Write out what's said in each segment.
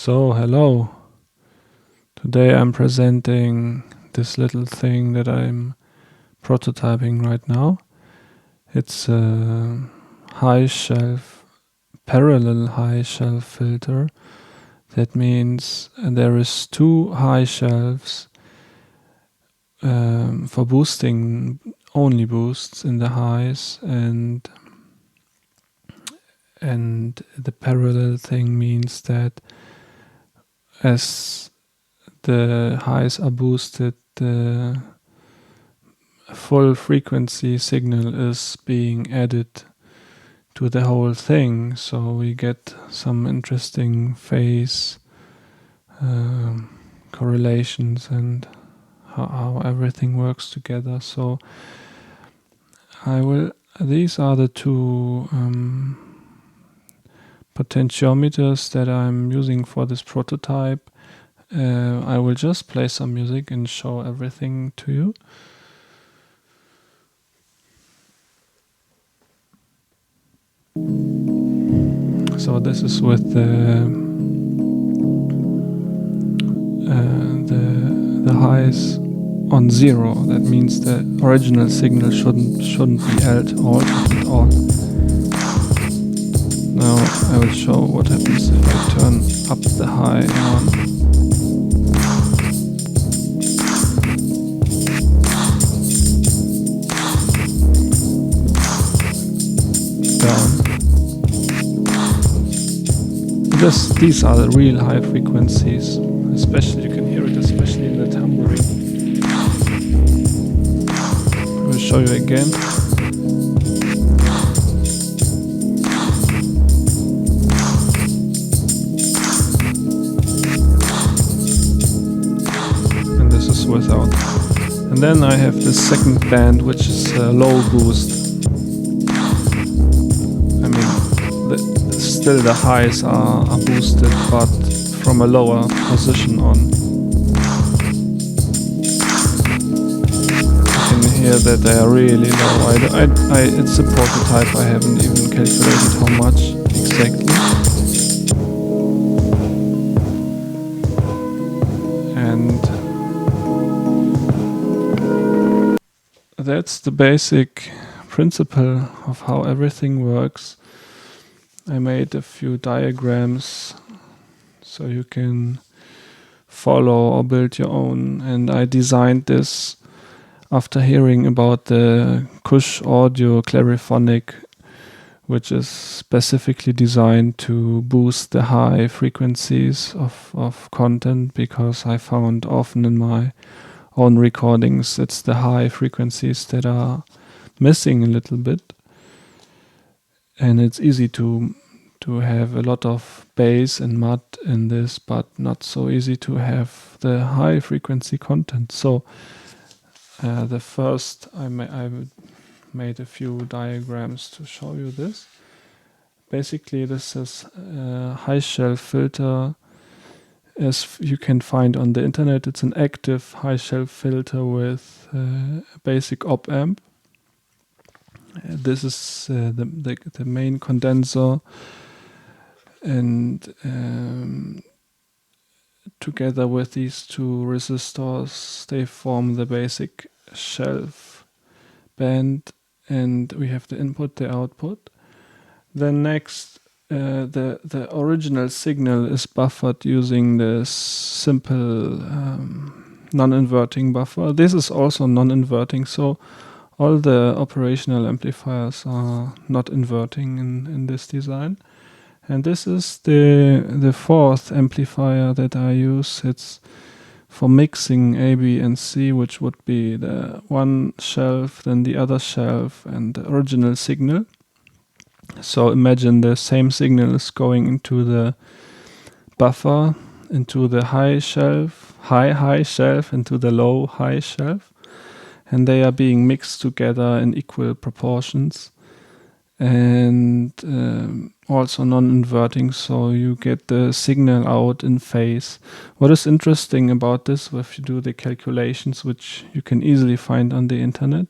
So, hello. Today I'm presenting this little thing that I'm prototyping right now. It's a high shelf, parallel high shelf filter. That means there is two high shelves for boosting, only boosts in the highs, and the parallel thing means that as the highs are boosted, the full frequency signal is being added to the whole thing, so we get some interesting phase correlations and how everything works together. So these are the two potentiometers that I'm using for this prototype. I will just play some music and show everything to you. So this is with the highs on 0. That means the original signal shouldn't be altered at all. Now I will show what happens if I turn up the high one. These are the real high frequencies, especially you can hear it especially in the tambourine. I will show you again. And this is without. And then I have the second band, which is a low boost. Still the highs are boosted, but from a lower position on. You can hear that they are really low. It's a prototype, I haven't even calculated how much exactly. And that's the basic principle of how everything works. I made a few diagrams so you can follow or build your own, and I designed this after hearing about the Kush Audio Clariphonic, which is specifically designed to boost the high frequencies of content, because I found often in my own recordings it's the high frequencies that are missing a little bit. And it's easy to have a lot of bass and mud in this, but not so easy to have the high frequency content. So the first I made a few diagrams to show you this. Basically, this is a high shelf filter, as you can find on the internet. It's an active high shelf filter with a basic op amp. This is the main condenser, and together with these two resistors, they form the basic shelf band, and we have the input, the output. Then next, the original signal is buffered using this simple non-inverting buffer. This is also non-inverting, so all the operational amplifiers are not inverting in this design. And this is the fourth amplifier that I use. It's for mixing A, B, and C, which would be the one shelf, then the other shelf, and the original signal. So imagine the same signal is going into the buffer, into the high shelf, high shelf, into the low high shelf. And they are being mixed together in equal proportions, and also non-inverting, so you get the signal out in phase. What is interesting about this, if you do the calculations, which you can easily find on the internet,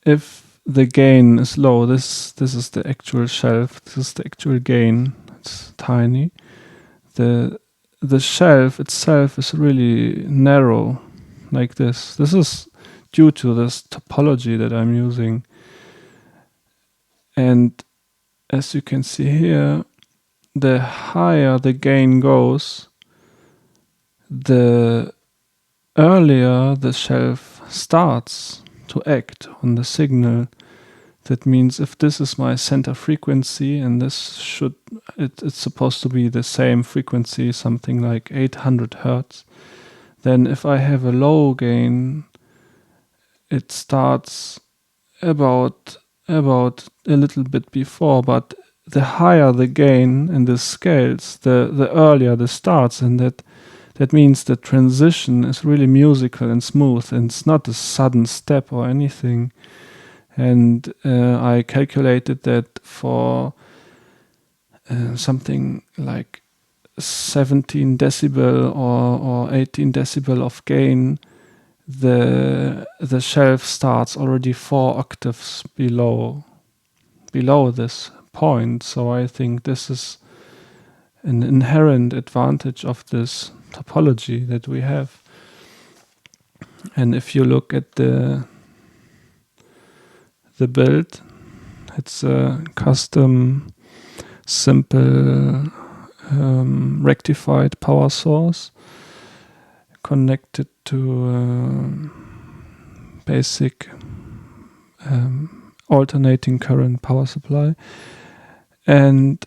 if the gain is low. This is the actual shelf. This is the actual gain. It's tiny. The shelf itself is really narrow, like this. This is due to this topology that I'm using. And as you can see here, the higher the gain goes, the earlier the shelf starts to act on the signal. That means if this is my center frequency, and this it's supposed to be the same frequency, something like 800 hertz, then if I have a low gain, it starts about a little bit before, but the higher the gain in the scales, the earlier the starts, and that means the transition is really musical and smooth, and it's not a sudden step or anything. And I calculated that for something like 17 decibel or 18 decibel of gain, the shelf starts already 4 octaves below this point. So I think this is an inherent advantage of this topology that we have. And if you look at the build, it's a custom, simple, rectified power source connected to basic alternating current power supply. And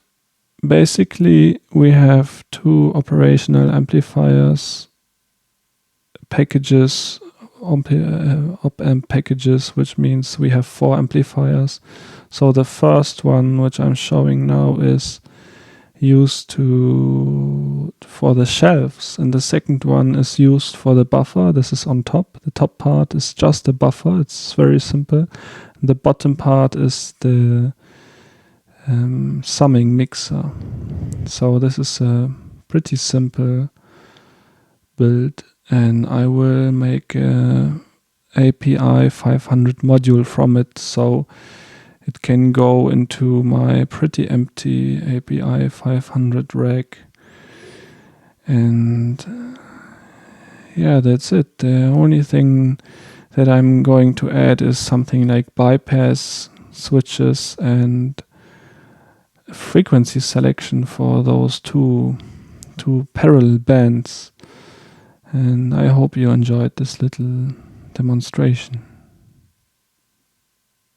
basically we have 2 operational amplifiers packages, op-amp packages, which means we have 4 amplifiers. So the first one, which I'm showing now, is used for the shelves, and the second one is used for the buffer. This is on top. The top part is just a buffer. It's very simple. The bottom part is the summing mixer. So this is a pretty simple build, and I will make a API 500 module from it, so it can go into my pretty empty API 500 rack. And yeah, that's it. The only thing that I'm going to add is something like bypass switches and frequency selection for those two parallel bands. And I hope you enjoyed this little demonstration.